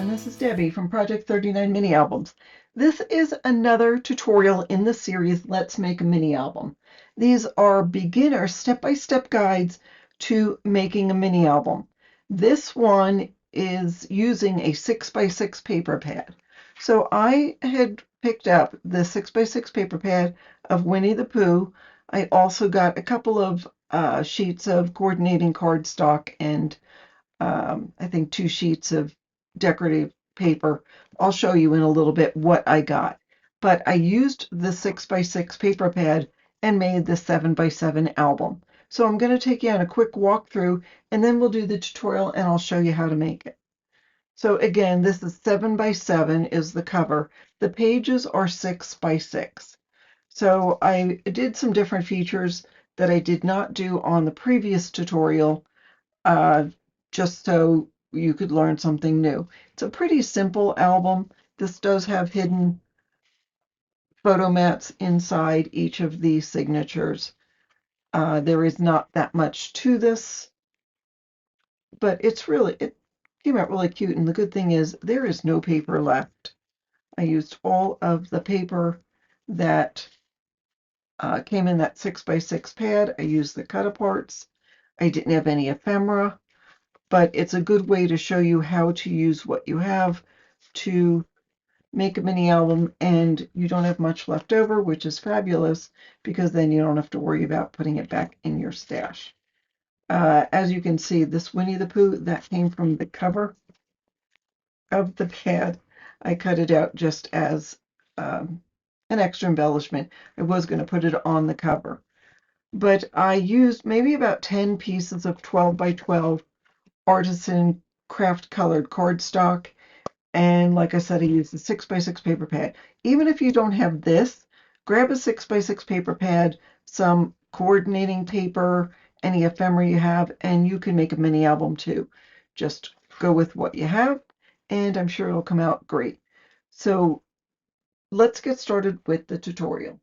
everyone, this is Debbie from Project 39 Mini Albums. This is another tutorial in the series Let's Make a Mini Album. These are beginner step-by-step guides to making a mini album. This one is using a 6x6 paper pad. So I had picked up the 6x6 paper pad of Winnie the Pooh. I also got a couple of sheets of coordinating cardstock and I think 2 sheets of decorative paper. I'll show you in a little bit what I got. But I used the 6x6 paper pad and made the 7x7 album. So I'm going to take you on a quick walkthrough and then we'll do the tutorial and I'll show you how to make it. So again, this is 7x7 is the cover. The pages are 6x6. So I did some different features that I did not do on the previous tutorial, uh, just so you could learn something new. It's a pretty simple album. This does have hidden photo mats inside each of these signatures. There is not that much to this, but it came out really cute. And the good thing is there is no paper left. I used all of the paper that came in that 6x6 pad. I used the cut aparts. I didn't have any ephemera, but it's a good way to show you how to use what you have to make a mini album, and you don't have much left over, which is fabulous because then you don't have to worry about putting it back in your stash. As you can see, this Winnie the Pooh, that came from the cover of the pad. I cut it out just as an extra embellishment. I was going to put it on the cover, but I used maybe about 10 pieces of 12x12 artisan craft colored cardstock. And like I said, I use the 6x6 paper pad. Even if you don't have this, grab a 6x6 paper pad, some coordinating paper, any ephemera you have, and you can make a mini album too. Just go with what you have, and I'm sure it'll come out great. So let's get started with the tutorial.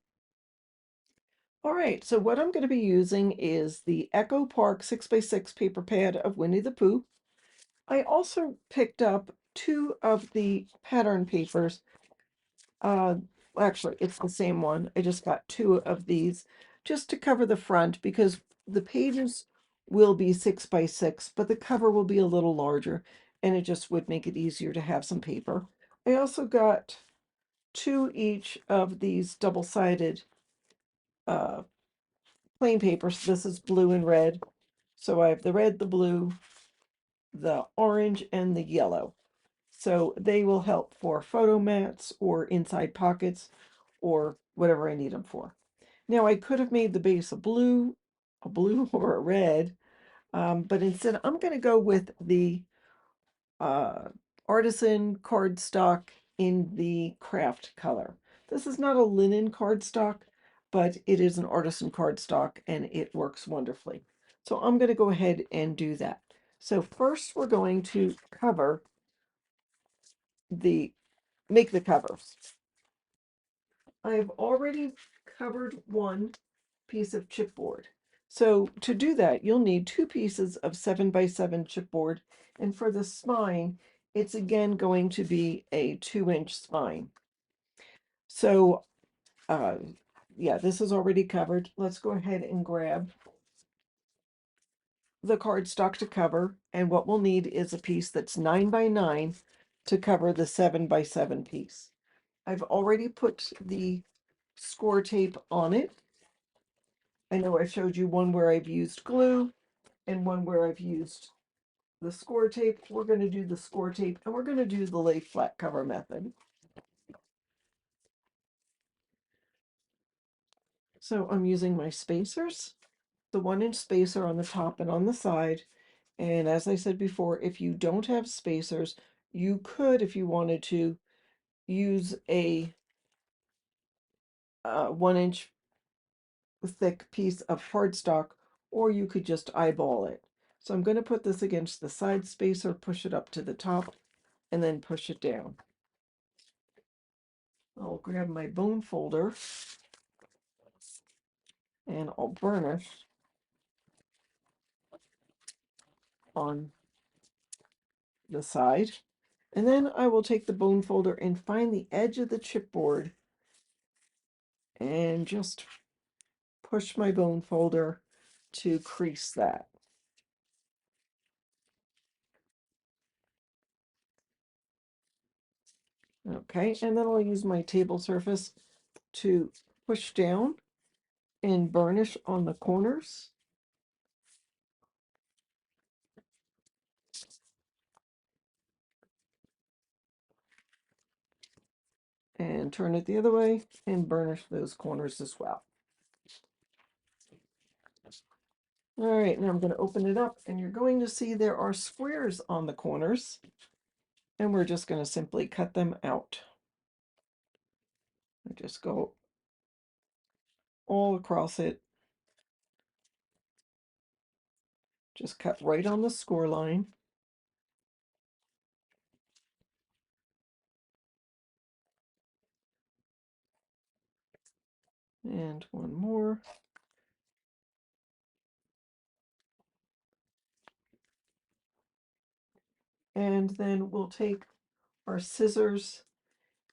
All right, so what I'm going to be using is the Echo Park 6x6 paper pad of Winnie the Pooh. I also picked up 2 of the pattern papers. Actually, it's the same one. I just got 2 of these just to cover the front because the pages will be 6x6, but the cover will be a little larger and it just would make it easier to have some paper. I also got 2 each of these double-sided uh, plain papers. This is blue and red. So I have the red, the blue, the orange, and the yellow. So they will help for photo mats or inside pockets or whatever I need them for. Now I could have made the base a blue or a red, but instead I'm going to go with the uh, artisan cardstock in the craft color. This is not a linen cardstock, but it is an artisan cardstock and it works wonderfully. So I'm going to go ahead and do that. So first we're going to make the covers. I've already covered one piece of chipboard. So to do that, you'll need 2 pieces of 7x7 chipboard. And for the spine, it's again going to be a 2-inch spine. So, yeah, this is already covered. Let's go ahead and grab the cardstock to cover. And what we'll need is a piece that's 9x9 to cover the 7x7 piece. I've already put the score tape on it. I know I showed you one where I've used glue and one where I've used the score tape. We're going to do the score tape and we're going to do the lay flat cover method. So I'm using my spacers, the 1-inch spacer on the top and on the side. And as I said before, if you don't have spacers, you could, if you wanted to, use a 1-inch thick piece of cardstock, or you could just eyeball it. So I'm going to put this against the side spacer, push it up to the top, and then push it down. I'll grab my bone folder and I'll burnish on the side. And then I will take the bone folder and find the edge of the chipboard and just push my bone folder to crease that. Okay, and then I'll use my table surface to push down and burnish on the corners. And turn it the other way and burnish those corners as well. All right, now I'm going to open it up and you're going to see there are squares on the corners and we're just going to simply cut them out. I just go all across it. Just cut right on the score line. And one more. And then we'll take our scissors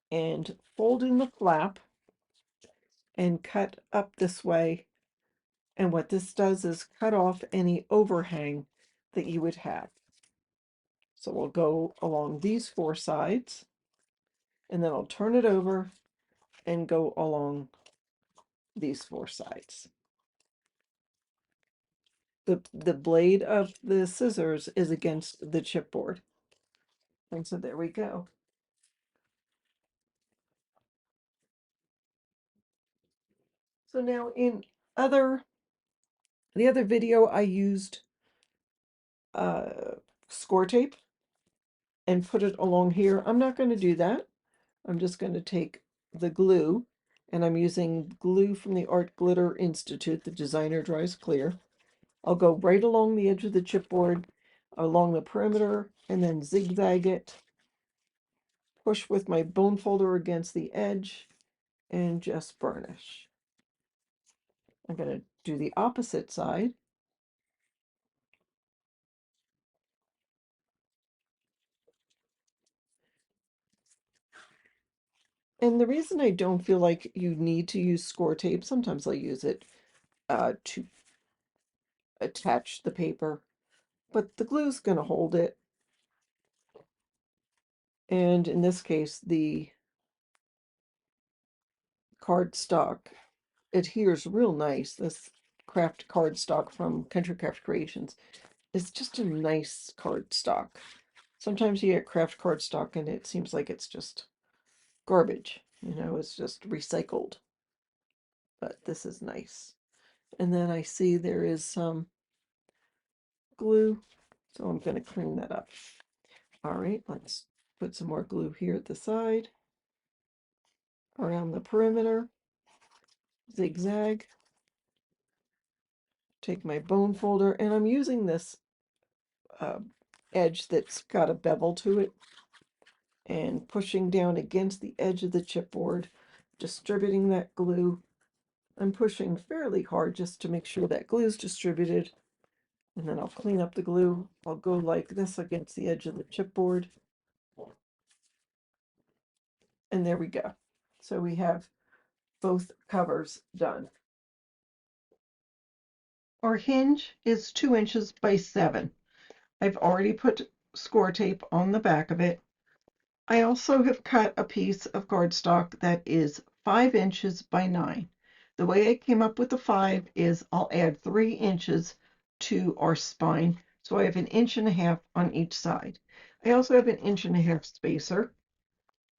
and fold in the flap and cut up this way. And what this does is cut off any overhang that you would have. So we'll go along these four sides and then I'll turn it over and go along these four sides. The blade of the scissors is against the chipboard. And so there we go. So now in the other video I used score tape and put it along here. I'm not going to do that. I'm just going to take the glue, and I'm using glue from the Art Glitter Institute, the Designer Dries Clear. I'll go right along the edge of the chipboard, along the perimeter, and then zigzag it. Push with my bone folder against the edge, and just burnish. I'm going to do the opposite side. And the reason I don't feel like you need to use score tape, sometimes I'll use it to attach the paper, but the glue's going to hold it. And in this case, the cardstock adheres real nice. This craft cardstock from Country Craft Creations is just a nice cardstock. Sometimes you get craft cardstock and it seems like it's just garbage, you know, it's just recycled. But this is nice. And then I see there is some glue, so I'm going to clean that up. All right, let's put some more glue here at the side, around the perimeter, zigzag. Take my bone folder, and I'm using this edge that's got a bevel to it, and pushing down against the edge of the chipboard, distributing that glue. I'm pushing fairly hard just to make sure that glue is distributed, and then I'll clean up the glue. I'll go like this against the edge of the chipboard, and there we go. So we have both covers done. Our hinge is 2 inches by 7. I've already put score tape on the back of it. I also have cut a piece of cardstock that is 5 inches by 9. The way I came up with the 5 is I'll add 3 inches to our spine, so I have 1.5 inches on each side. I also have 1.5 inches spacer,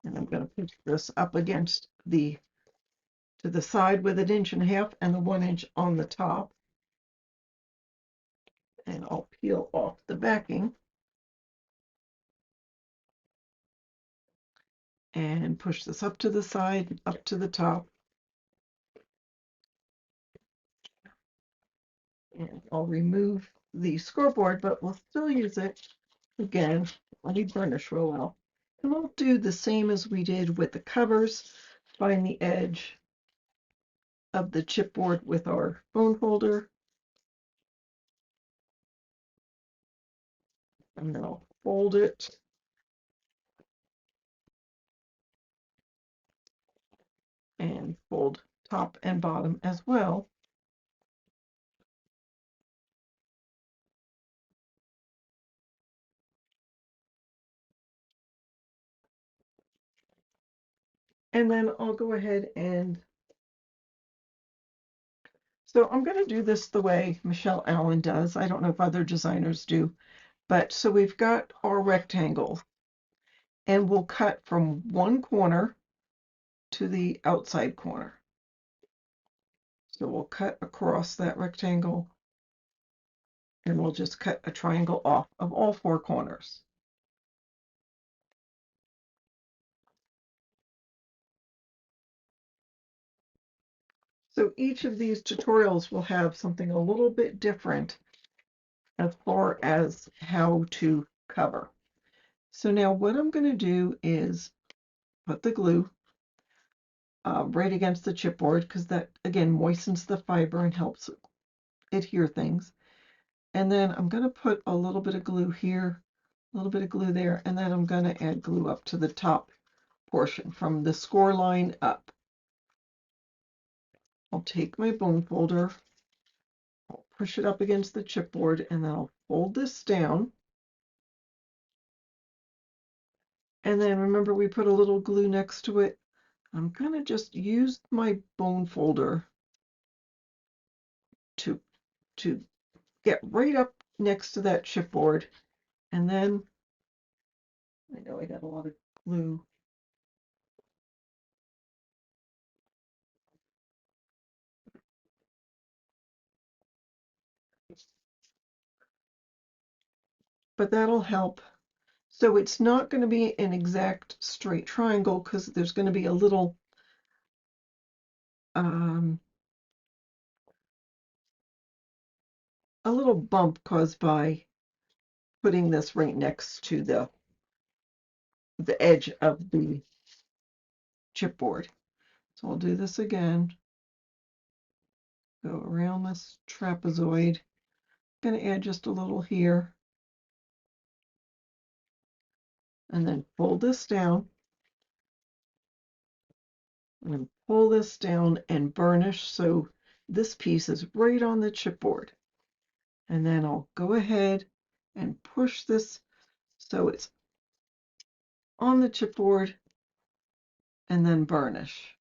and I'm going to put this up against to the side with 1.5 inches and the 1 inch on the top. And I'll peel off the backing and push this up to the side, up to the top. And I'll remove the scoreboard, but we'll still use it again. Let me burnish real well. And we'll do the same as we did with the covers. Find the edge of the chipboard with our bone folder. And then I'll fold it and fold top and bottom as well. And then I'll go ahead and, so I'm going to do this the way Michelle Allen does. I don't know if other designers do, but so we've got our rectangle and we'll cut from one corner to the outside corner. So we'll cut across that rectangle and we'll just cut a triangle off of all four corners. So each of these tutorials will have something a little bit different as far as how to cover. So now what I'm going to do is put the glue right against the chipboard because that again moistens the fiber and helps adhere things. And then I'm going to put a little bit of glue here, a little bit of glue there, and then I'm going to add glue up to the top portion from the score line up. I'll take my bone folder, I'll push it up against the chipboard, and then I'll fold this down. And then remember we put a little glue next to it. I'm going to just use my bone folder to get right up next to that chipboard. And then I know I got a lot of glue. But that'll help. So it's not going to be an exact straight triangle because there's going to be um, a little bump caused by putting this right next to the edge of the chipboard. So I'll do this again. Go around this trapezoid. I'm going to add just a little here. And then fold this down. And pull this down and burnish so this piece is right on the chipboard. And then I'll go ahead and push this so it's on the chipboard and then burnish.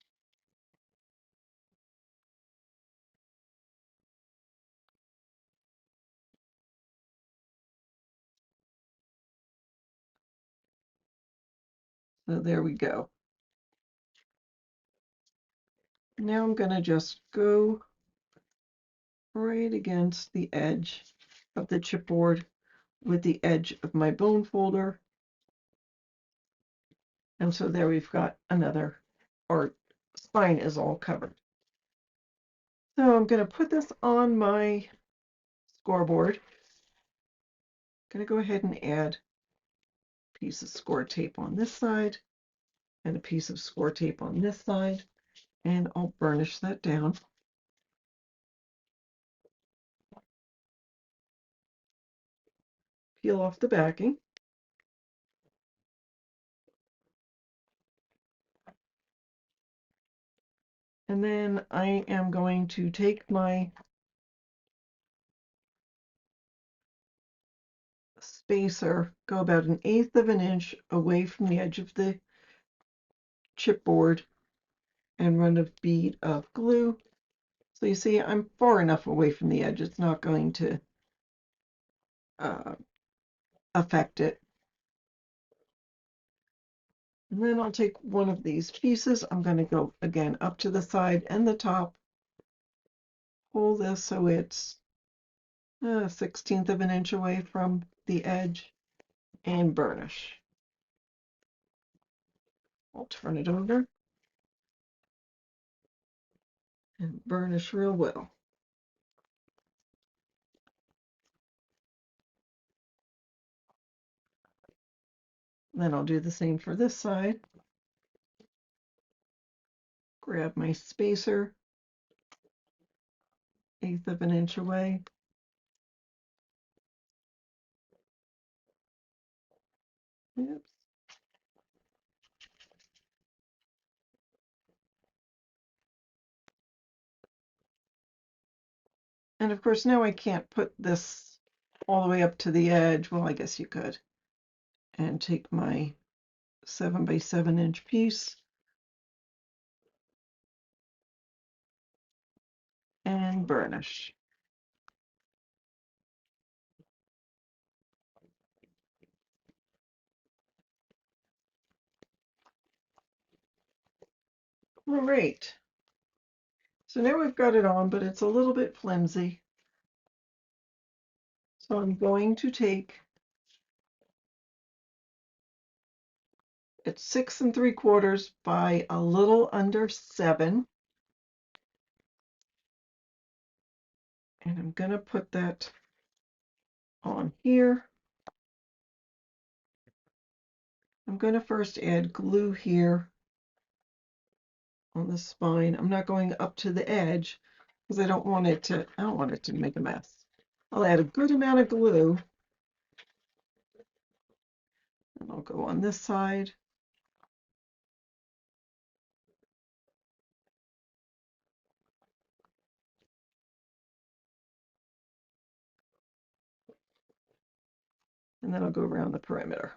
So there we go. Now I'm going to just go right against the edge of the chipboard with the edge of my bone folder. And so there we've got another, our spine is all covered. So I'm going to put this on my scoreboard. I'm going to go ahead and add a piece of score tape on this side and a piece of score tape on this side, and I'll burnish that down. Peel off the backing. And then I am going to take my spacer, go about 1/8 of an inch away from the edge of the chipboard and run a bead of glue. So you see I'm far enough away from the edge, it's not going to affect it. And then I'll take one of these pieces, I'm going to go again up to the side and the top, pull this so it's 1/16 of an inch away from the edge, and burnish. I'll turn it over and burnish real well. Then I'll do the same for this side. Grab my spacer, 1/8 of an inch away. Oops. And of course now I can't put this all the way up to the edge. Well, I guess you could. And take my 7 by 7 inch piece and burnish. All right. So now we've got it on, but it's a little bit flimsy. So I'm going to take, it's 6 3/4 by a little under 7. And I'm going to put that on here. I'm going to first add glue here on the spine. I'm not going up to the edge because I don't want it to make a mess. I'll add a good amount of glue and I'll go on this side. And then I'll go around the perimeter.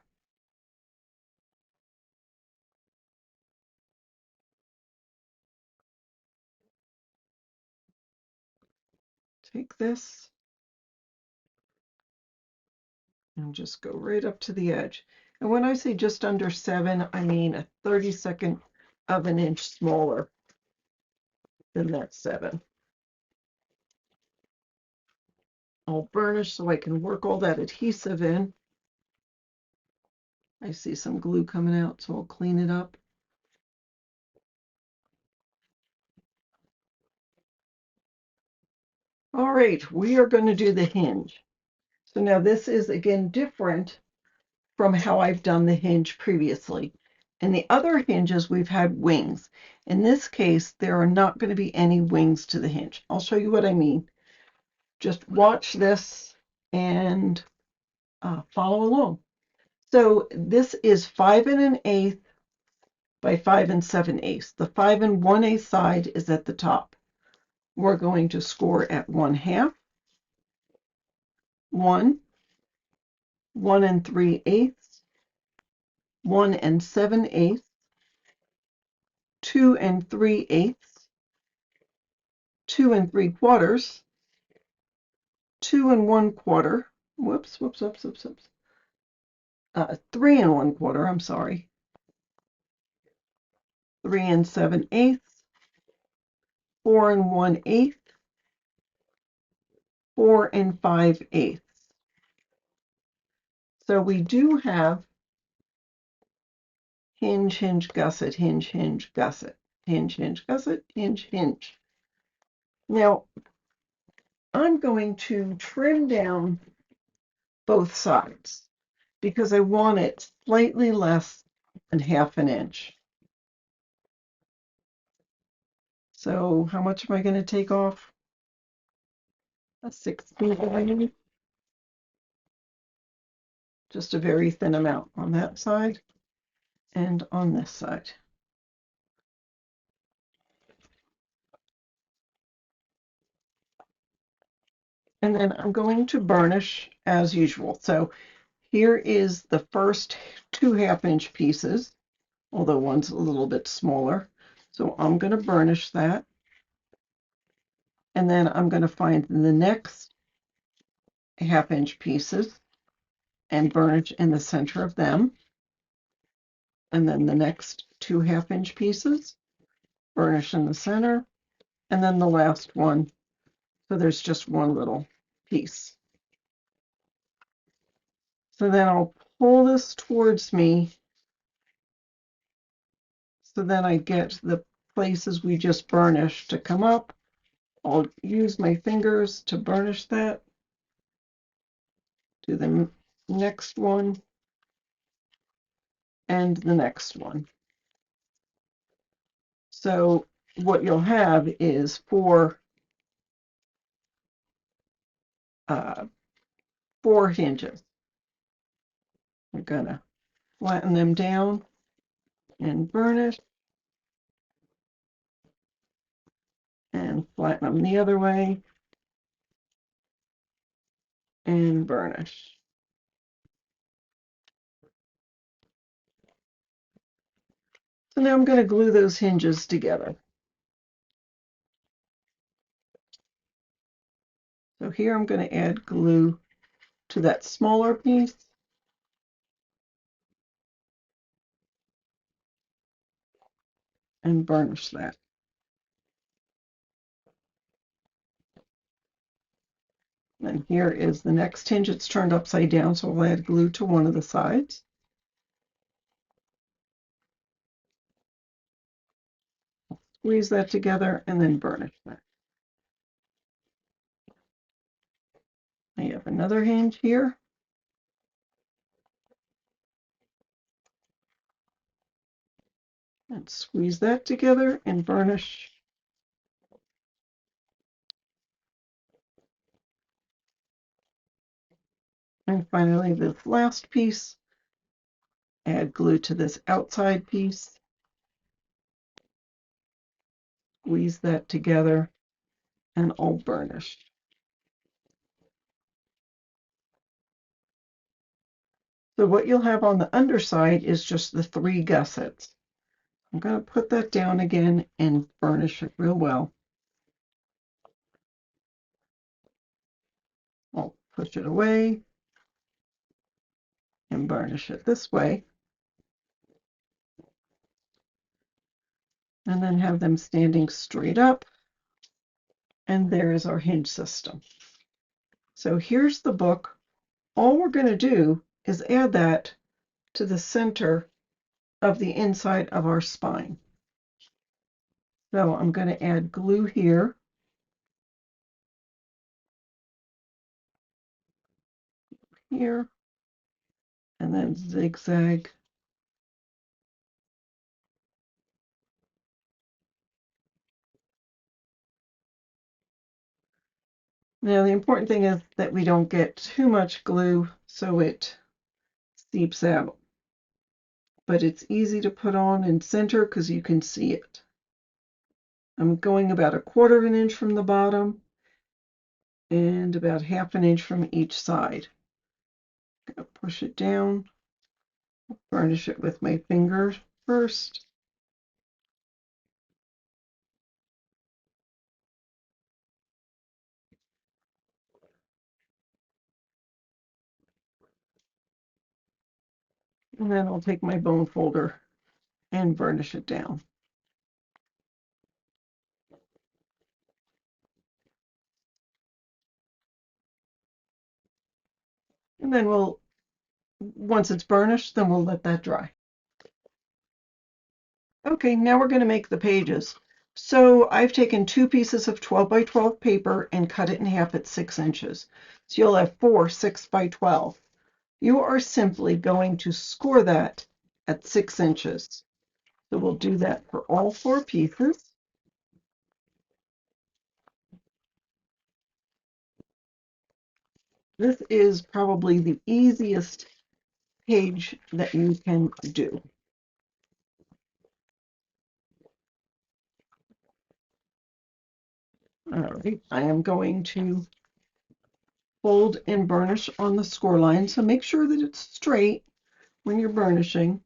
Take this and just go right up to the edge. And when I say just under 7, I mean a 32nd of an inch smaller than that 7. I'll burnish so I can work all that adhesive in. I see some glue coming out, so I'll clean it up. All right, we are going to do the hinge. So now this is again different from how I've done the hinge previously. In the other hinges, we've had wings. In this case, there are not going to be any wings to the hinge. I'll show you what I mean. Just watch this and follow along. So this is 5 1/8 by 5 7/8. The 5 1/8 side is at the top. We're going to score at 1/2, 1, 1 3/8, 1 7/8, 2 3/8, 2 3/4, 2 1/4. Whoops, 3 1/4. I'm sorry. 3 7/8, 4 1/8, 4 5/8. So we do have hinge, hinge, gusset, hinge, hinge, gusset, hinge, hinge, gusset, hinge, hinge. Now, I'm going to trim down both sides because I want it slightly less than 1/2 inch. So how much am I going to take off? A 16th. Just a very thin amount on that side and on this side. And then I'm going to burnish as usual. So here is the first 2 1/2 inch pieces, although one's a little bit smaller. So I'm going to burnish that. And then I'm going to find the next 1/2 inch pieces and burnish in the center of them. And then the next 2 1/2 inch pieces, burnish in the center. And then the last one. So there's just one little piece. So then I'll pull this towards me. So then I get the places we just burnished to come up. I'll use my fingers to burnish that. Do the next one and the next one. So what you'll have is four hinges. We're gonna flatten them down and burnish and flatten them the other way and burnish. So now I'm going to glue those hinges together. So here I'm going to add glue to that smaller piece. And burnish that. And here is the next hinge. It's turned upside down, so we'll add glue to one of the sides. Squeeze that together and then burnish that. I have another hinge here. And squeeze that together and burnish. And finally, this last piece, add glue to this outside piece. Squeeze that together and all burnished. So what you'll have on the underside is just the 3 gussets. I'm going to put that down again and burnish it real well. I'll push it away and burnish it this way. And then have them standing straight up. And there is our hinge system. So here's the book. All we're going to do is add that to the center of the inside of our spine. So I'm going to add glue here. Here. And then zigzag. Now the important thing is that we don't get too much glue so it seeps out. But it's easy to put on and center because you can see it. I'm going about 1/4 of an inch from the bottom and about 1/2 an inch from each side. I'm going to push it down, burnish it with my finger first. And then I'll take my bone folder and burnish it down. And then once it's burnished, then we'll let that dry. Okay, now we're going to make the pages. So I've taken 2 pieces of 12 by 12 paper and cut it in half at 6 inches. So you'll have 4 6 by 12. You are simply going to score that at 6 inches. So we'll do that for all 4 pieces. This is probably the easiest page that you can do. All right, I am going to fold and burnish on the score line, so make sure that it's straight when you're burnishing.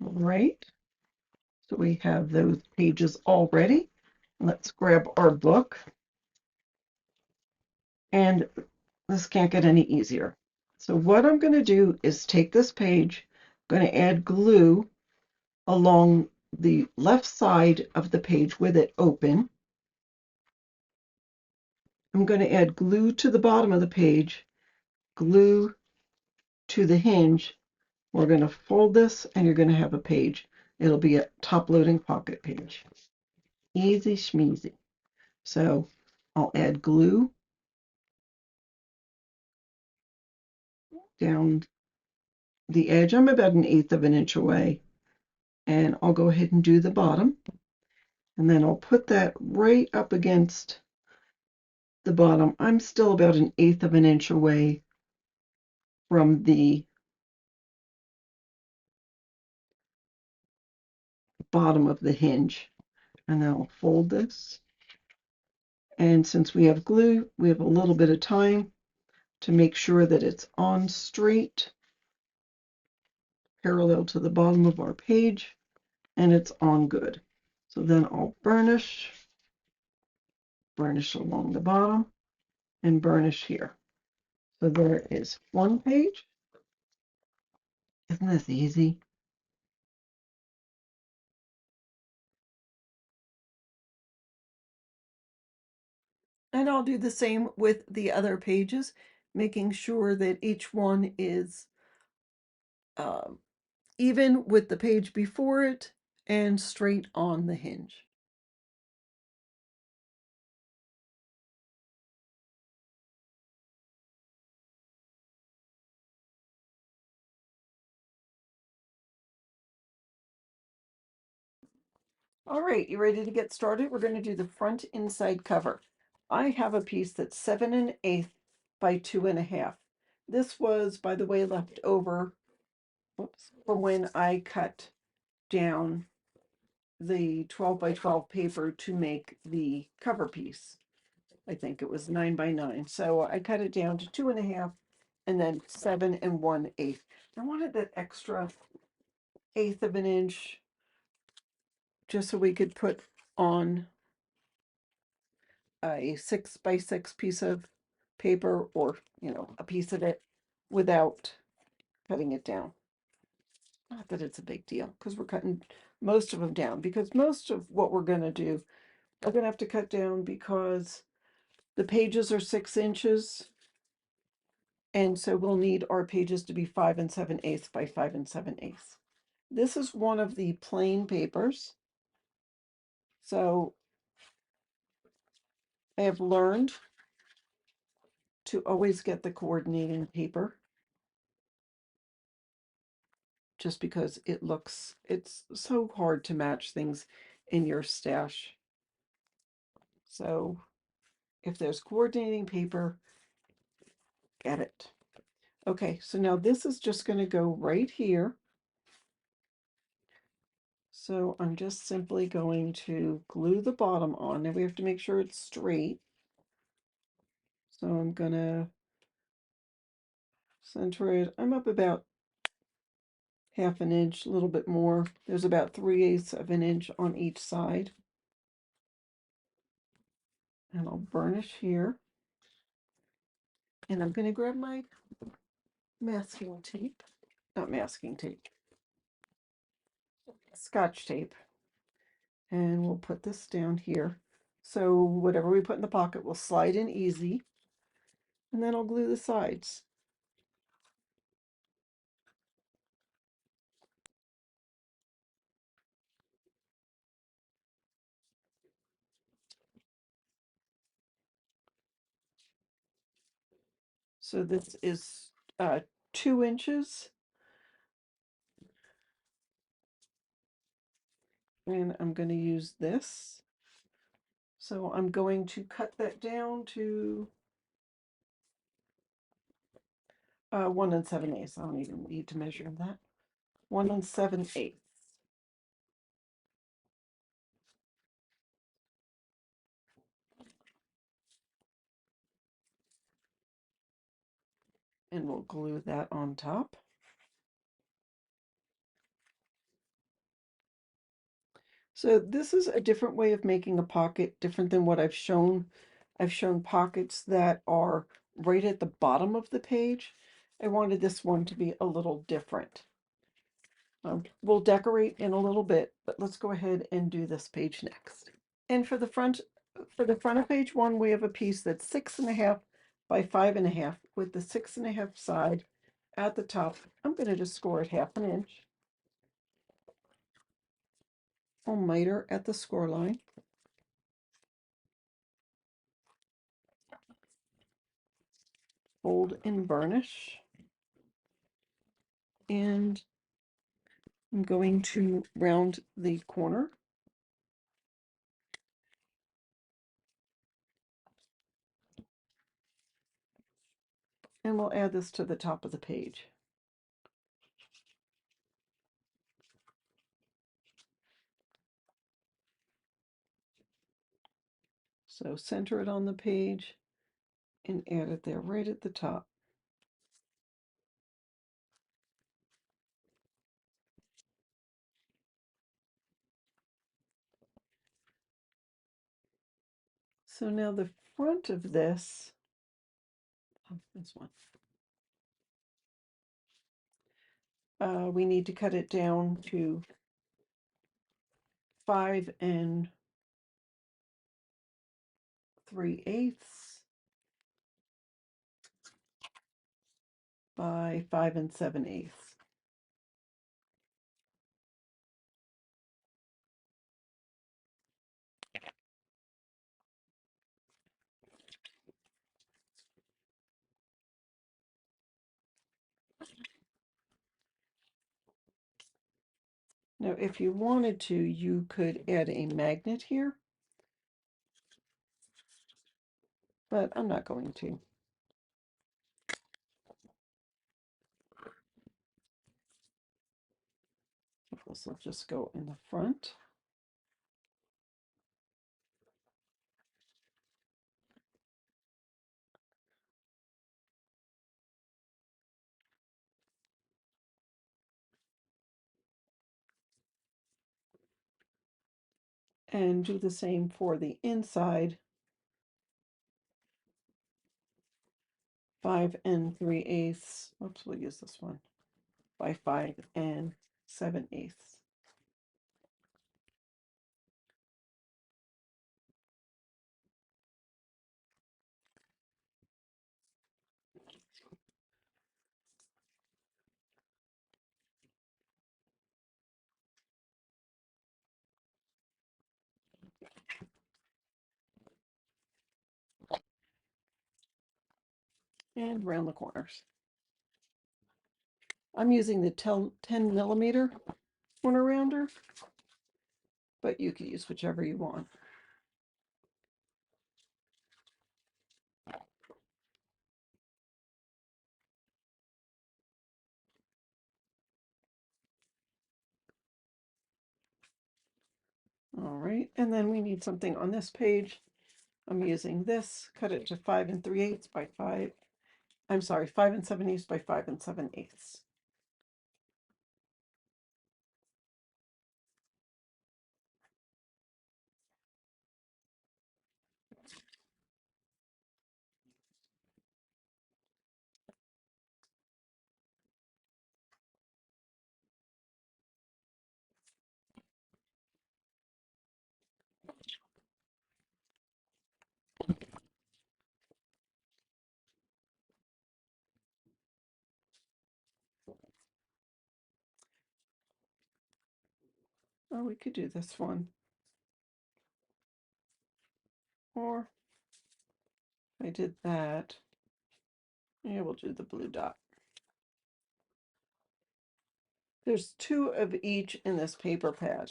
All right, so we have those pages all ready. Let's grab our book. And this can't get any easier. So what I'm going to do is take this page, I'm going to add glue along the left side of the page with it open. I'm going to add glue to the bottom of the page, glue to the hinge. We're going to fold this and you're going to have a page. It'll be a top-loading pocket page. Easy schmeezy. So I'll add glue down the edge. I'm about 1/8 of an inch away. And I'll go ahead and do the bottom. And then I'll put that right up against the bottom. I'm still about 1/8 of an inch away from the bottom of the hinge. And then I'll fold this. And since we have glue, we have a little bit of time to make sure that it's on straight, parallel to the bottom of our page, and it's on good. So then I'll burnish along the bottom, and burnish here. So there is one page. Isn't this easy? And I'll do the same with the other pages, making sure that each one is even with the page before it and straight on the hinge. All right, you ready to get started? We're going to do the front inside cover. I have a piece that's 7 1/8 by 2 1/2. This was, by the way, left over from when I cut down the 12 by 12 paper to make the cover piece. I think it was 9 by 9. So I cut it down to 2 1/2 and then 7 1/8. I wanted that extra 1/8 of an inch just so we could put on a 6 by 6 piece of paper, or a piece of it, without cutting it down. Not that it's a big deal because we're cutting most of them down, because most of what we're going to do we're going to have to cut down because the pages are 6 inches, and so we'll need our pages to be 5 7/8 by 5 7/8. This is one of the plain papers, so I have learned to always get the coordinating paper, just because it's so hard to match things in your stash. So if there's coordinating paper, get it. Okay, so now this is just going to go right here. So I'm just simply going to glue the bottom on. Now we have to make sure it's straight. So I'm going to center it. I'm up about 1/2 an inch, a little bit more. There's about 3/8 of an inch on each side. And I'll burnish here. And I'm going to grab my masking tape. Not masking tape. Scotch tape. And we'll put this down here. So whatever we put in the pocket will slide in easy. And then I'll glue the sides. So this is 2 inches. And I'm going to use this. So I'm going to cut that down to 1 7/8. I don't even need to measure that. 1 7/8. And we'll glue that on top. So this is a different way of making a pocket, different than what I've shown. I've shown pockets that are right at the bottom of the page. I wanted this one to be a little different. We'll decorate in a little bit, but let's go ahead and do this page next. And for the front of page 1, we have a piece that's 6 1/2 by 5 1/2, with the 6 1/2 side at the top. I'm going to just score it 1/2 an inch. I'll miter at the score line. Fold and burnish. And I'm going to round the corner. And we'll add this to the top of the page. So center it on the page and add it there right at the top. So now the front of this, this one, we need to cut it down to 5 3/8 by 5 7/8. Now, if you wanted to, you could add a magnet here, but I'm not going to. This will just go in the front. And do the same for the inside. 5 3/8. Oops, we'll use this one. By 5 7/8. And round the corners. I'm using the 10 millimeter corner rounder, but you can use whichever you want. All right, and then we need something on this page. I'm using this, cut it to 5 3/8 by 5. I'm sorry, 5 7/8 by 5 7/8. Oh, we could do this one. Or if I did that, yeah, we'll do the blue dot. There's 2 of each in this paper pad.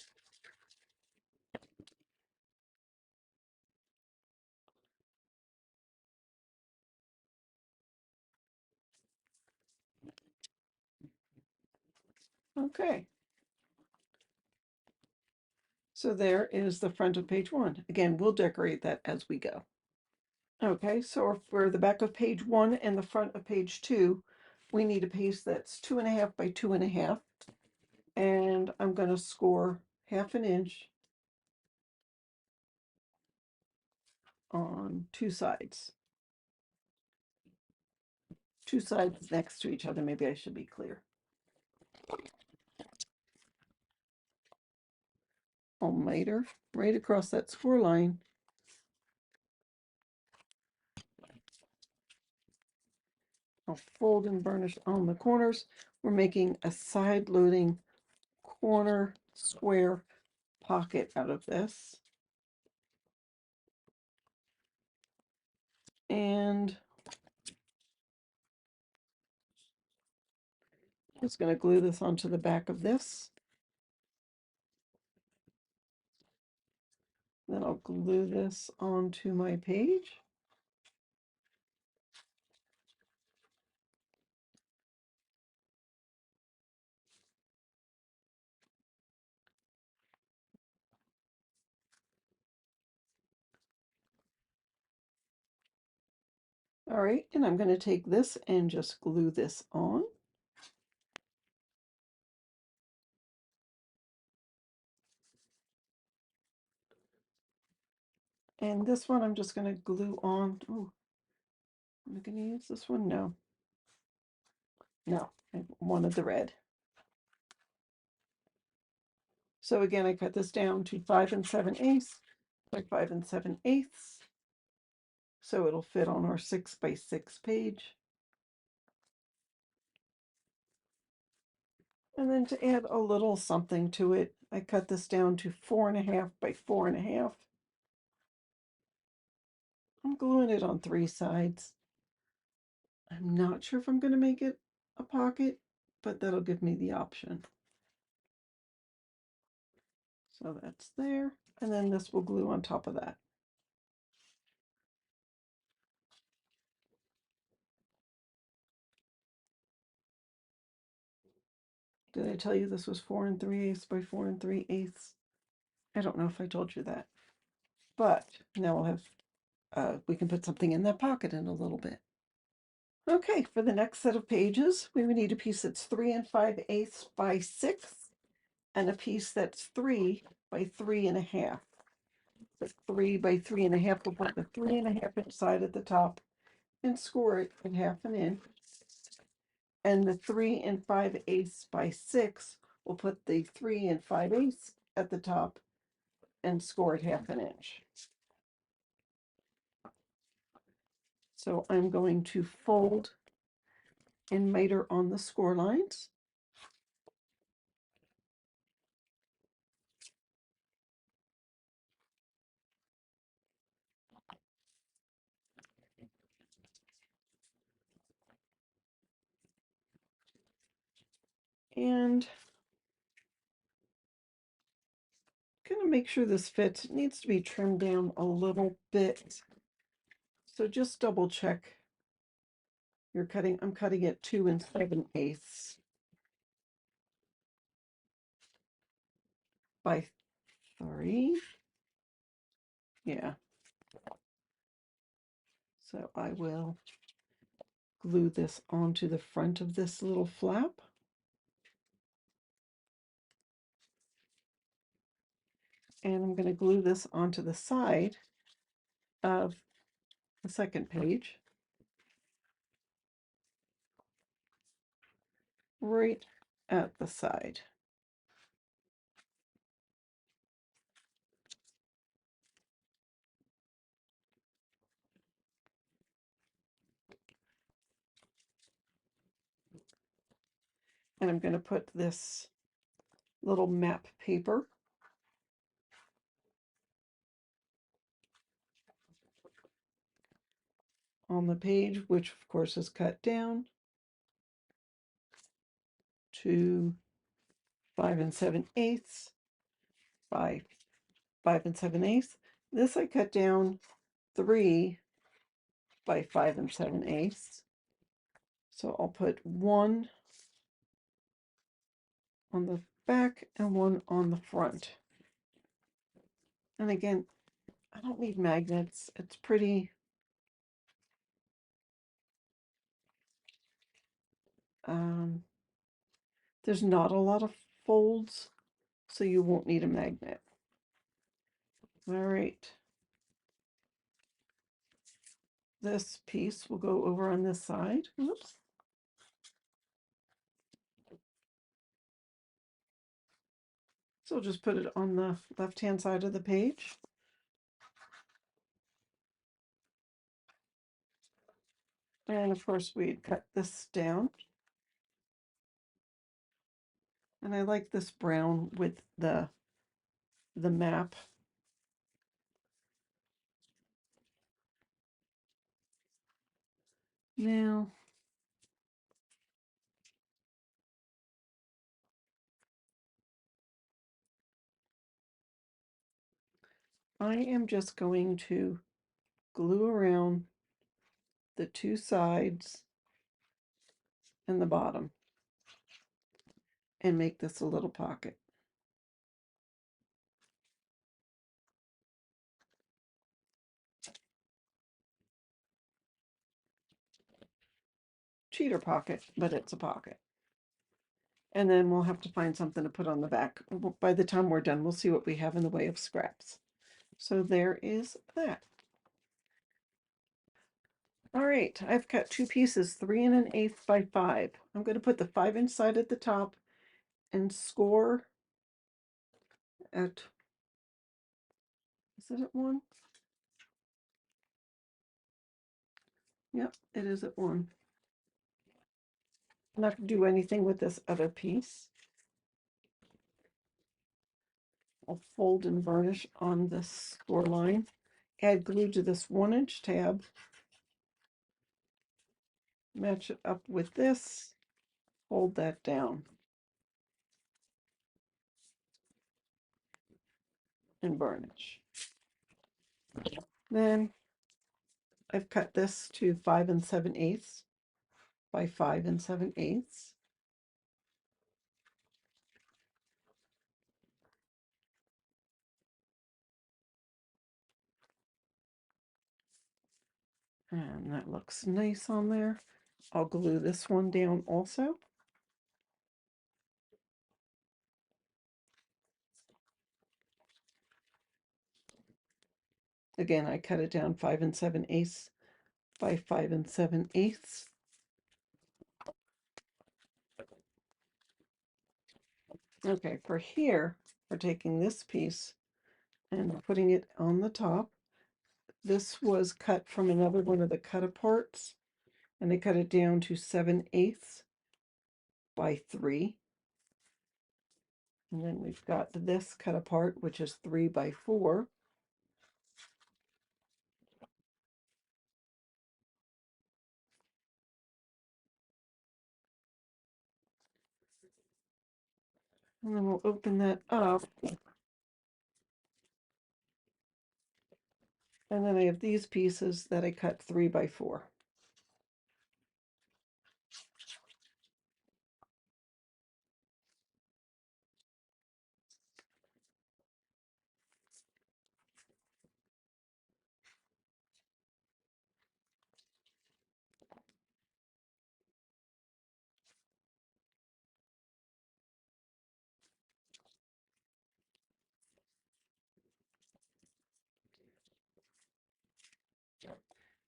Okay. So there is the front of page 1. Again, we'll decorate that as we go. Okay, so for the back of page 1 and the front of page 2, we need a piece that's 2.5 by 2.5. And I'm going to score 1/2 inch on 2 sides. 2 sides next to each other. Maybe I should be clear. I'll miter right across that score line. I'll fold and burnish on the corners. We're making a side loading corner square pocket out of this. And I'm just going to glue this onto the back of this. Then I'll glue this onto my page. All right, and I'm going to take this and just glue this on. And this one I'm just going to glue on. Oh, am I going to use this one? No. No, I wanted the red. So again, I cut this down to 5 7/8 by 5 7/8. So it'll fit on our 6 by 6 page. And then to add a little something to it, I cut this down to 4.5 by 4.5. I'm gluing it on 3 sides. I'm not sure if I'm going to make it a pocket, but that'll give me the option. So that's there. And then this will glue on top of that. Did I tell you this was 4 3/8 by 4 3/8? I don't know if I told you that. But now we'll have, we can put something in that pocket in a little bit. Okay, for the next set of pages, we would need a piece that's 3 5/8 by 6 and a piece that's 3 by 3.5. The 3 by 3.5, we'll put the 3.5 inch side at the top and score it in 1/2 inch. And the 3 5/8 by 6, we'll put the 3 5/8 at the top and score it 1/2 inch. So I'm going to fold and miter on the score lines. And gonna make sure this fits. It needs to be trimmed down a little bit. So just double check your cutting. I'm cutting it 2 7/8 by 3. Yeah. So I will glue this onto the front of this little flap. And I'm going to glue this onto the side of the second page, right at the side. And I'm going to put this little map paper on the page, which of course is cut down to 5 7/8 by 5 7/8. This I cut down 3 by 5 7/8. So I'll put 1 on the back and 1 on the front. And again, I don't need magnets. It's pretty, there's not a lot of folds, so you won't need a magnet. All right. This piece will go over on this side. Oops. So just put it on the left-hand side of the page. And of course, we'd cut this down. And I like this brown with the map. Now, I am just going to glue around the 2 sides and the bottom and make this a little pocket. cheater pocket, but it's a pocket. And then we'll have to find something to put on the back. By the time we're done, we'll see what we have in the way of scraps. So there is that. All right, I've cut two pieces, 3 1/8 by 5. I'm going to put the 5-inch side at the top and score at, is it at 1? Yep, it is at 1. I'm not going to do anything with this other piece. I'll fold and burnish on this score line. Add glue to this 1-inch tab. Match it up with this. Fold that down. And burnish. Then I've cut this to 5 7/8 by 5 7/8. And that looks nice on there. I'll glue this one down also. Again, I cut it down 5 7/8 by 5 7/8. Okay, for here, we're taking this piece and putting it on the top. This was cut from another one of the cut-aparts, and I cut it down to 7/8 by 3. And then we've got this cut apart, which is 3 by 4. And then we'll open that up. And then I have these pieces that I cut 3 by 4.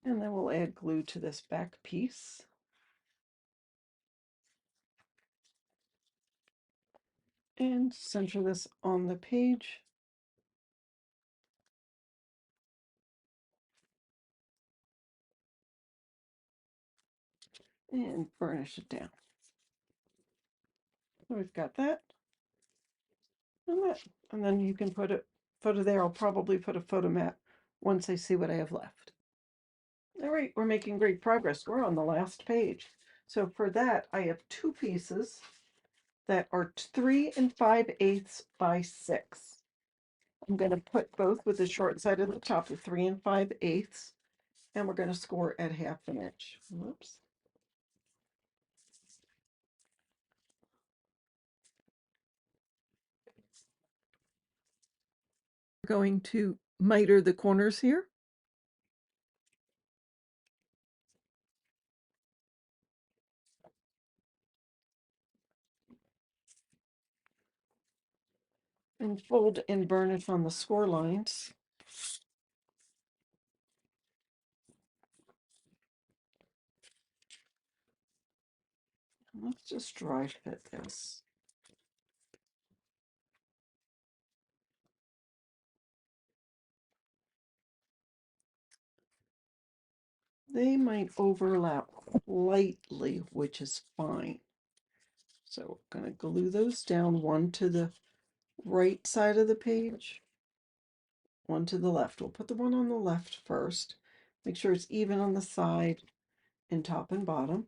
And then we'll add glue to this back piece. And center this on the page. And burnish it down. So we've got that. And that. And then you can put a photo there. I'll probably put a photo mat once I see what I have left. All right, we're making great progress. We're on the last page. So for that, I have two pieces that are 3 5/8 by 6. I'm going to put both with the short side of the top of 3 5/8, and we're going to score at 1/2 inch. Whoops. We're going to miter the corners here. And fold and burnish on the score lines. Let's just dry fit this. They might overlap lightly, which is fine. So we're going to glue those down, one to the right side of the page, one to the left. We'll put the one on the left first. Make sure it's even on the side and top and bottom.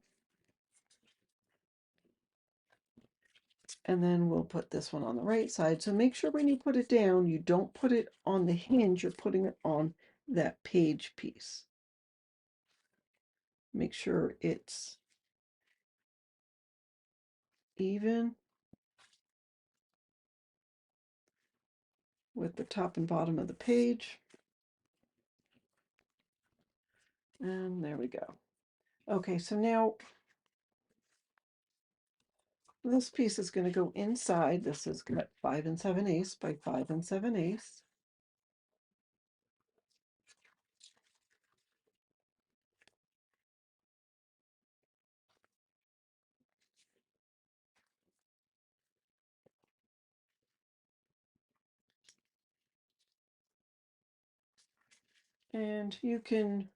And then we'll put this one on the right side. So make sure when you put it down, you don't put it on the hinge, you're putting it on that page piece. Make sure it's even with the top and bottom of the page. And there we go. Okay, so now This piece is going to go inside. This is cut 5 7/8 by 5 7/8. And you can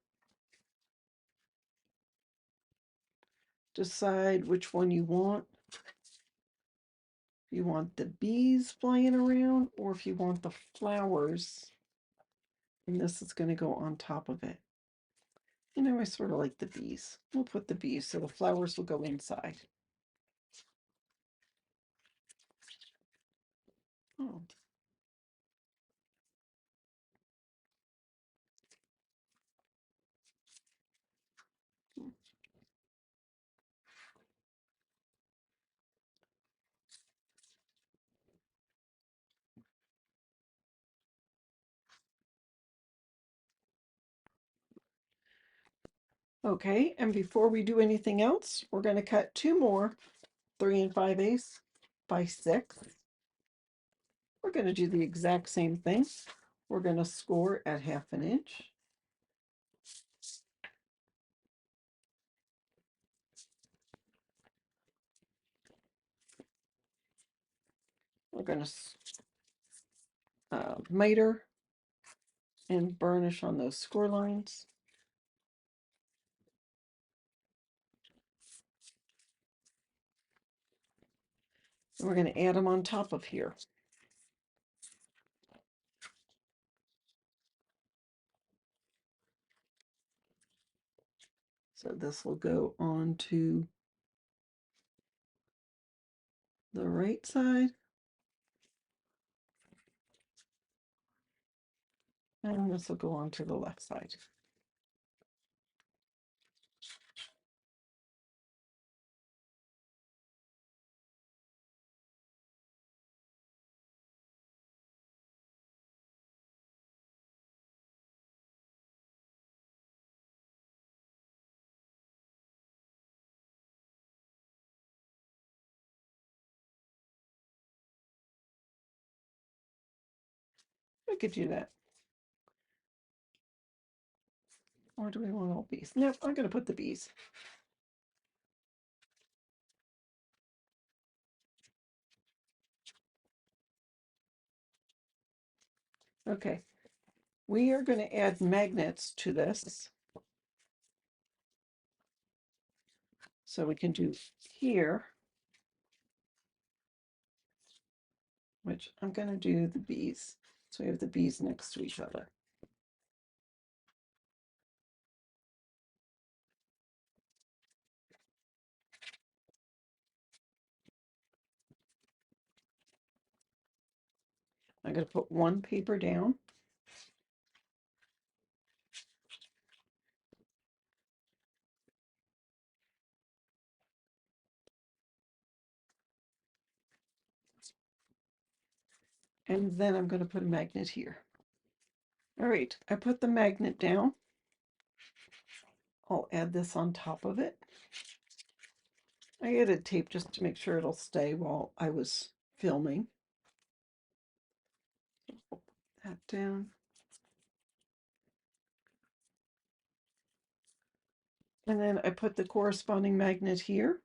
decide which one you want. If you want the bees flying around or if you want the flowers. And this is going to go on top of it. You know, I sort of like the bees. We'll put the bees so the flowers will go inside. Oh. Okay, and before we do anything else, we're going to cut 2 more 3 5/8 by 6. We're going to do the exact same thing. We're going to score at 1/2 inch. We're going to miter and burnish on those score lines. And we're going to add them on top of here. So this will go on to the right side. And this will go on to the left side. We could do that. Or do we want all bees? No, I'm going to put the bees. Okay, we are going to add magnets to this. So we can do here, which I'm going to do the bees. So we have the bees next to each other. I'm going to put one paper down. And then I'm going to put a magnet here. All right, I put the magnet down. I'll add this on top of it. I added tape just to make sure it'll stay while I was filming. Put that down. And then I put the corresponding magnet here.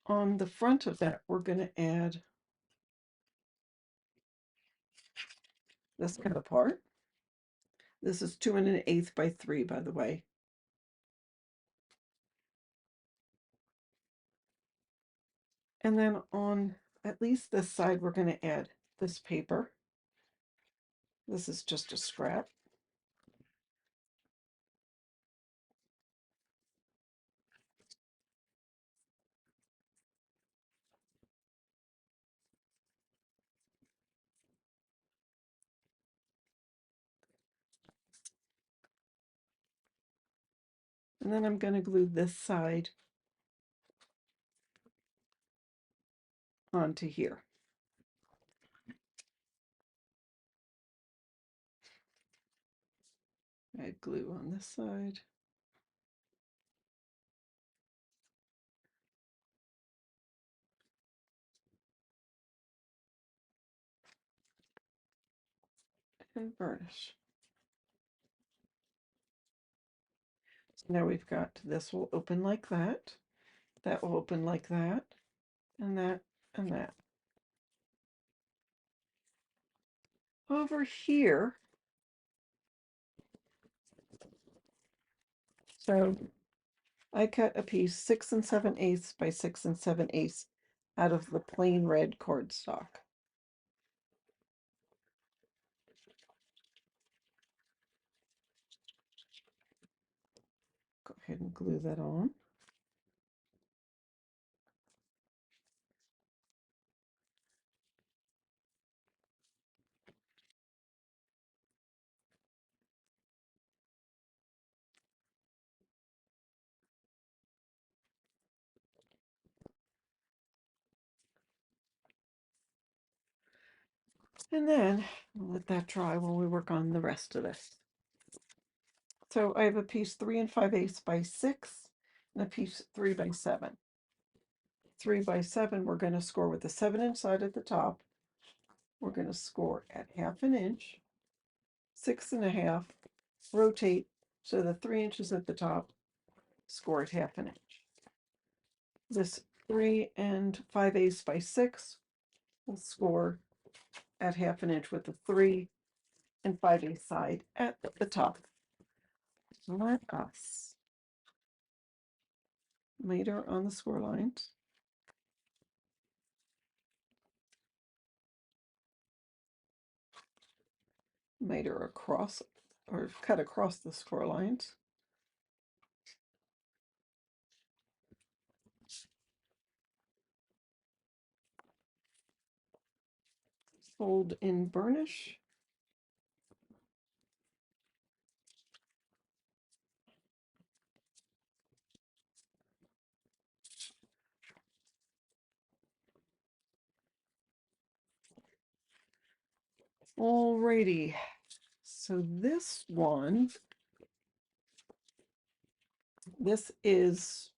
On the front of that, we're going to add this kind of part. This is 2 1/8 by 3, by the way. And then on at least this side, we're going to add this paper. This is just a scrap. And then I'm going to glue this side onto here. I glue on this side. and burnish. So now we've got, this will open like that. That will open like that, and that, and that. Over here, so I cut a piece 6 7/8 by 6 7/8 out of the plain red cardstock. Go ahead and glue that on. And then we'll let that dry while we work on the rest of this. So I have a piece 3 5/8 by 6 and a piece 3 by 7. 3 by 7, we're going to score with the 7-inch side at the top. We're going to score at 1/2 inch, 6 1/2, rotate so the 3 inches at the top, score at 1/2 inch. This 3 5/8 by 6 will score at 1/2 inch with the 3 5/8 side at the top. Let us miter on the score lines. Miter across or cut across the score lines. Fold in burnish. Alrighty, so this one, this is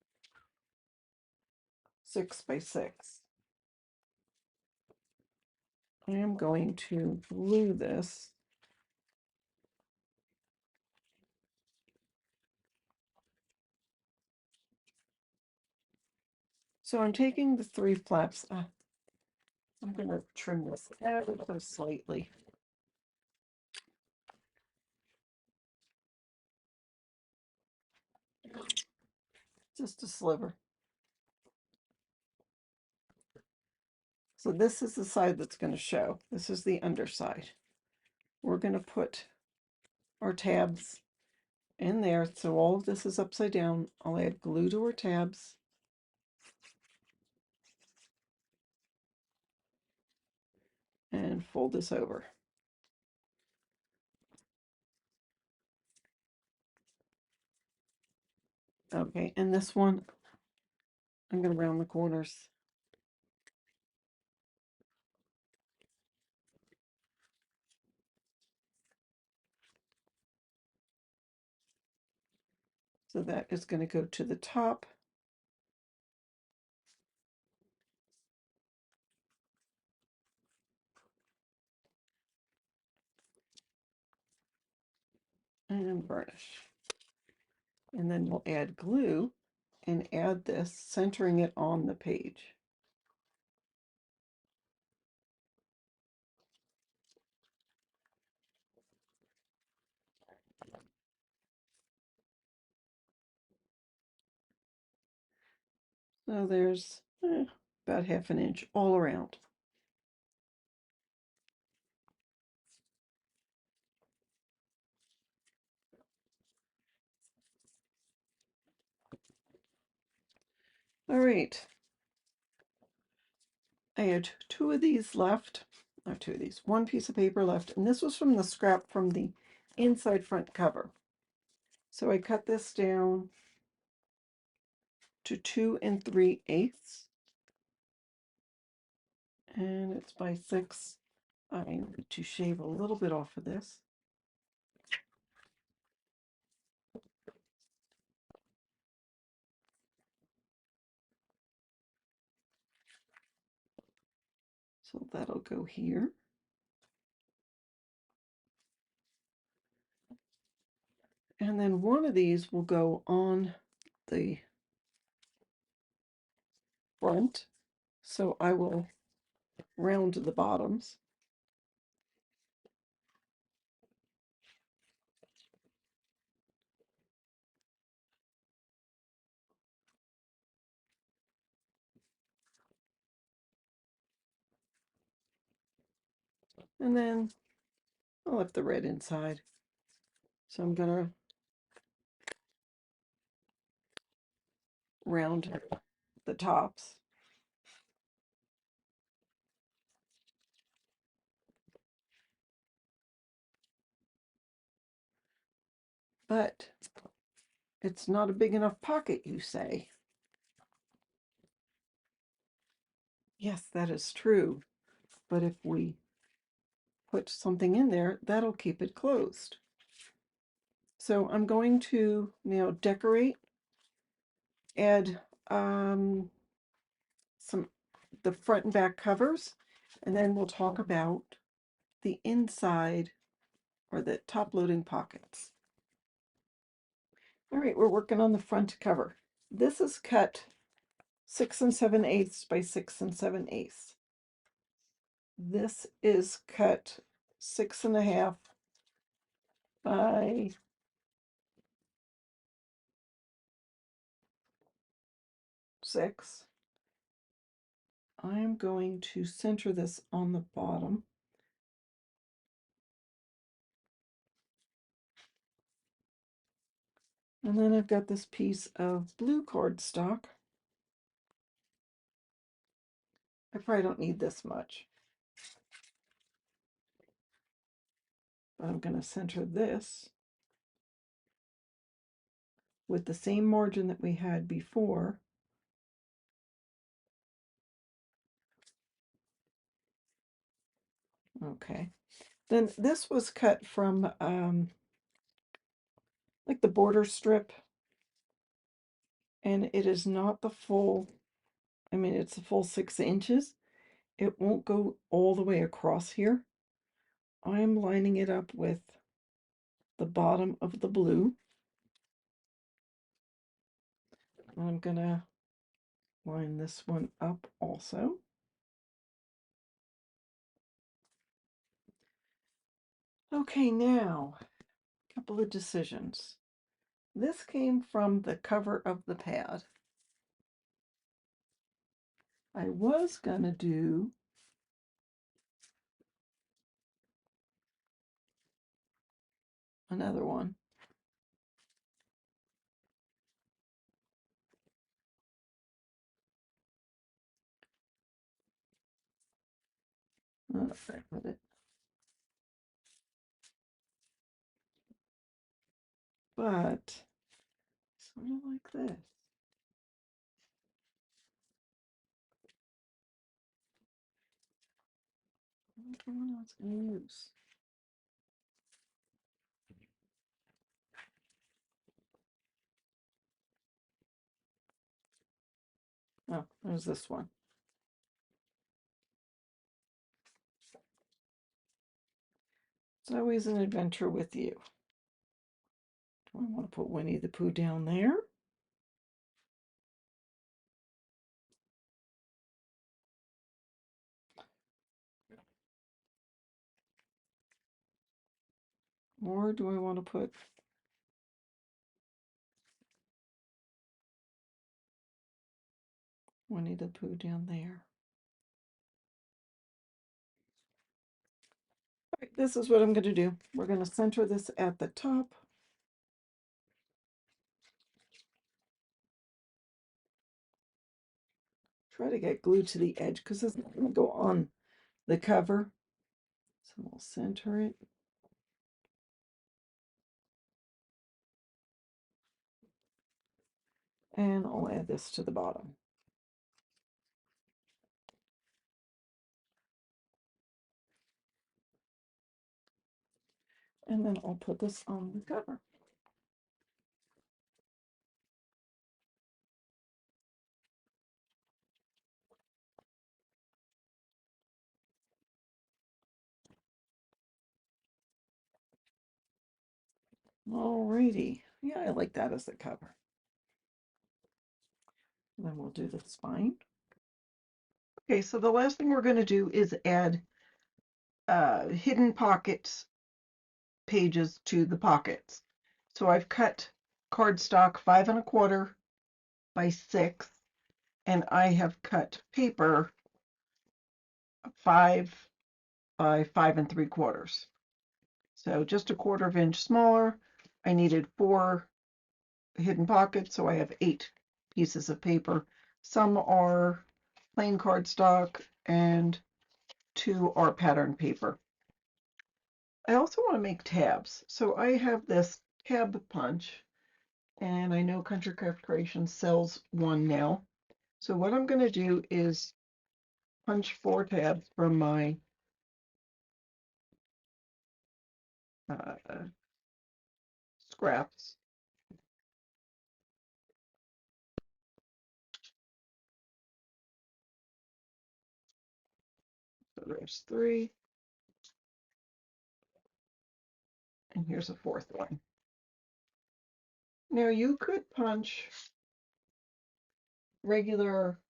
6 by 6. I am going to glue this. So I'm taking the 3 flaps. I'm going to trim this ever so slightly. Just a sliver. So this is the side that's going to show. This is the underside. We're going to put our tabs in there. So all of this is upside down. I'll add glue to our tabs. And fold this over. Okay, and this one, I'm going to round the corners. So that is going to go to the top. And burnish. And then we'll add glue and add this, centering it on the page. So there's about 1/2 inch all around. All right. I had 2 of these left, or 2 of these, 1 piece of paper left, and this was from the scrap from the inside front cover. So I cut this down to 2 3/8, and it's by 6. I need to shave a little bit off of this. So that'll go here. And then one of these will go on the front. So I will round the bottoms. And then I left the red inside. So I'm gonna round the tops. But it's not a big enough pocket, you say? Yes, that is true. But if we put something in there, that'll keep it closed. So I'm going to now decorate, add some the front and back covers, and then we'll talk about the inside or the top loading pockets. All right, we're working on the front cover. This is cut 6 7/8 by 6 7/8. This is cut 6.5 by 6. I'm going to center this on the bottom. And then I've got this piece of blue cardstock. I probably don't need this much, but I'm going to center this with the same margin that we had before. Okay. Then this was cut from like the border strip, and it is not the full, I mean, it's a full 6 inches. It won't go all the way across here. I'm lining it up with the bottom of the blue. I'm gonna line this one up also. Okay, now, a couple of decisions. This came from the cover of the pad. I was gonna do another one. Oh, I put it. But sort of like this. Which one I was gonna use? Oh, there's this one. It's always an adventure with you. Do I want to put Winnie the Pooh down there? Or do I want to put Winnie the Pooh down there? All right, this is what I'm going to do. We're going to center this at the top. Try to get glued to the edge because it's not going to go on the cover. So we'll center it. And I'll add this to the bottom. And then I'll put this on the cover. Alrighty. Yeah, I like that as the cover. Then we'll do the spine. Okay, so the last thing we're going to do is add hidden pockets pages to the pockets. So I've cut cardstock 5 1/4 by 6, and I have cut paper 5 by 5 3/4. So just a 1/4 inch smaller. I needed 4 hidden pockets, so I have 8 pieces of paper. Some are plain cardstock and 2 are pattern paper. I also want to make tabs. So I have this tab punch, and I know Country Craft Creations sells one now. So what I'm going to do is punch 4 tabs from my scraps. So there's 3, and here's a 4th one. Now you could punch regular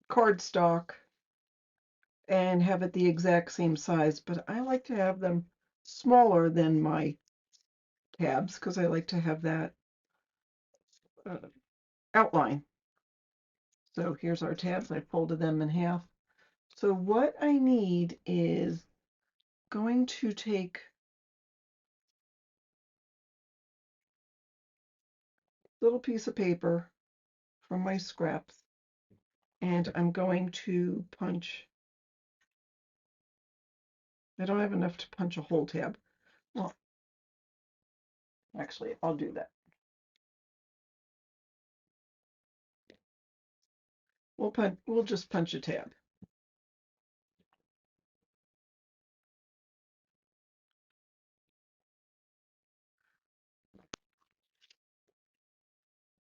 cardstock and have it the exact same size, but I like to have them smaller than my tabs because I like to have that outline. So here's our tabs. I folded them in half. So what I need is going to take a little piece of paper from my scraps, and I'm going to punch. I don't have enough to punch a whole tab. Well, actually, I'll do that. We'll just punch a tab.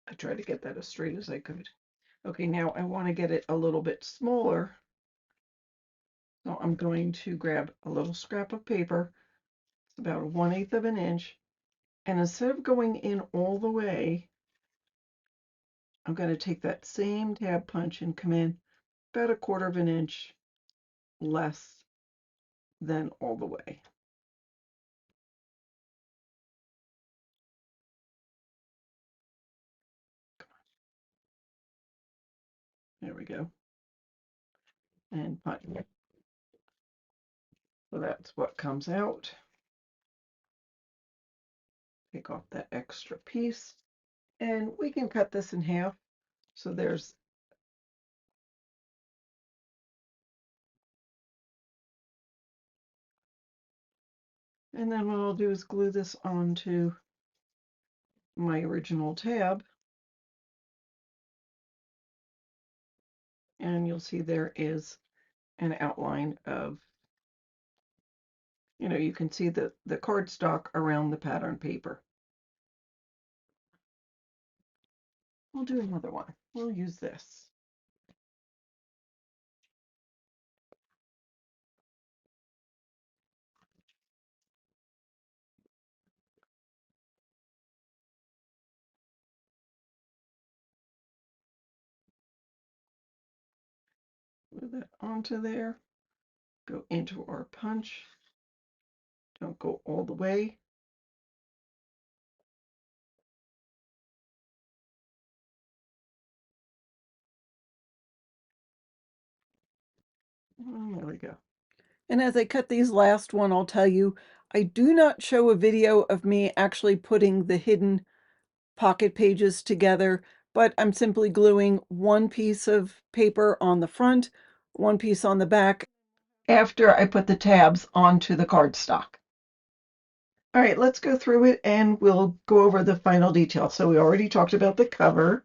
I tried to get that as straight as I could. Okay, now I want to get it a little bit smaller. So I'm going to grab a little scrap of paper. It's about 1/8 of an inch. And instead of going in all the way, I'm going to take that same tab punch and come in about 1/4 of an inch less than all the way. There we go. And punch. So that's what comes out. Take off that extra piece. And we can cut this in half. So there's and then what I'll do is glue this onto my original tab. And you'll see there is an outline of, you can see the cardstock around the pattern paper. We'll do another one. We'll use this. Glue that onto there. Go into our punch. Don't go all the way. Oh, there we go. And as I cut these last one, I'll tell you, I do not show a video of me actually putting the hidden pocket pages together, but I'm simply gluing one piece of paper on the front, one piece on the back, after I put the tabs onto the cardstock. All right, let's go through it and we'll go over the final details. So we already talked about the cover.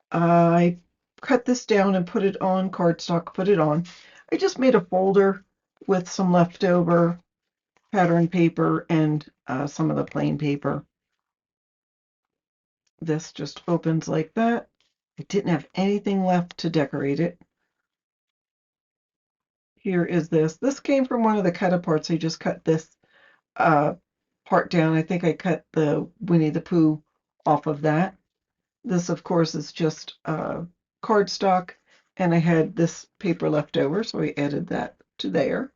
I cut this down and put it on cardstock, put it on. I just made a folder with some leftover pattern paper and some of the plain paper. This just opens like that. I didn't have anything left to decorate it. Here is this. This came from one of the cut aparts. I just cut this part down. I think I cut the Winnie the Pooh off of that. This, of course, is just cardstock, and I had this paper left over, so I added that to there.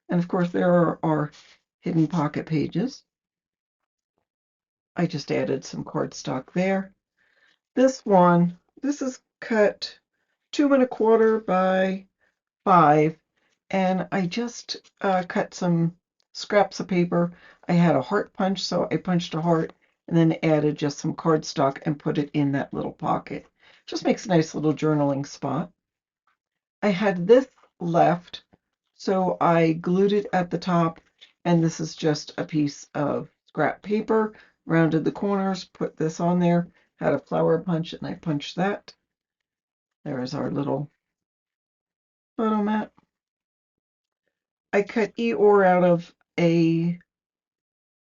And of course, there are our hidden pocket pages. I just added some cardstock there. This one, this is cut 2¼ by 5, and I just cut some scraps of paper. I had a heart punch, so I punched a heart and then added just some cardstock and put it in that little pocket. Just makes a nice little journaling spot. I had this left, so I glued it at the top, and this is just a piece of scrap paper. Rounded the corners, put this on there, had a flower punch, and I punched that. There is our little photo mat. I cut Eeyore out of a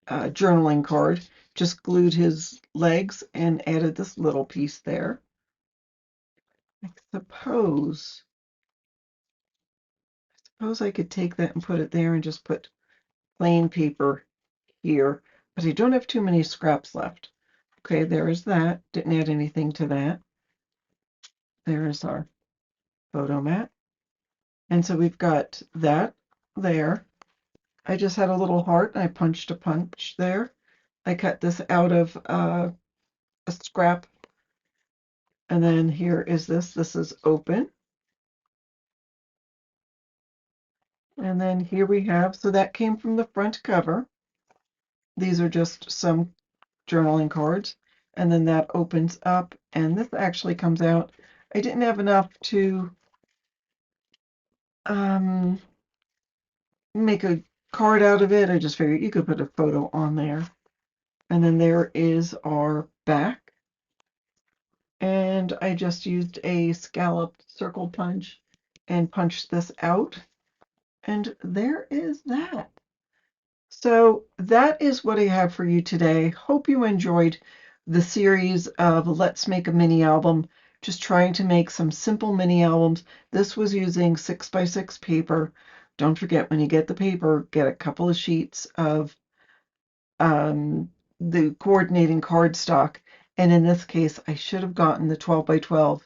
journaling card, just glued his legs and added this little piece there. I suppose I could take that and put it there and just put plain paper here, but I don't have too many scraps left. Okay, there is that. Didn't add anything to that. There is our photo mat. And so we've got that there. I just had a little heart and I punched a punch there. I cut this out of a scrap. And then here is this. This is open. And then here we have, so that came from the front cover. These are just some journaling cards. And then that opens up, and this actually comes out. I didn't have enough to make a card out of it. I just figured you could put a photo on there. And then there is our back. And I just used a scalloped circle punch and punched this out. And there is that. So that is what I have for you today. Hope you enjoyed the series of Let's Make a Mini Album, just trying to make some simple mini albums. This was using 6x6 paper. Don't forget, when you get the paper, get a couple of sheets of the coordinating cardstock. And in this case, I should have gotten the 12x12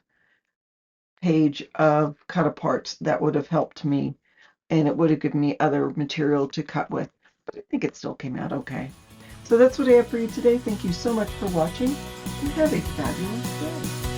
page of cut aparts. That would have helped me, and it would have given me other material to cut with. But I think it still came out okay. So that's what I have for you today. Thank you so much for watching, and have a fabulous day.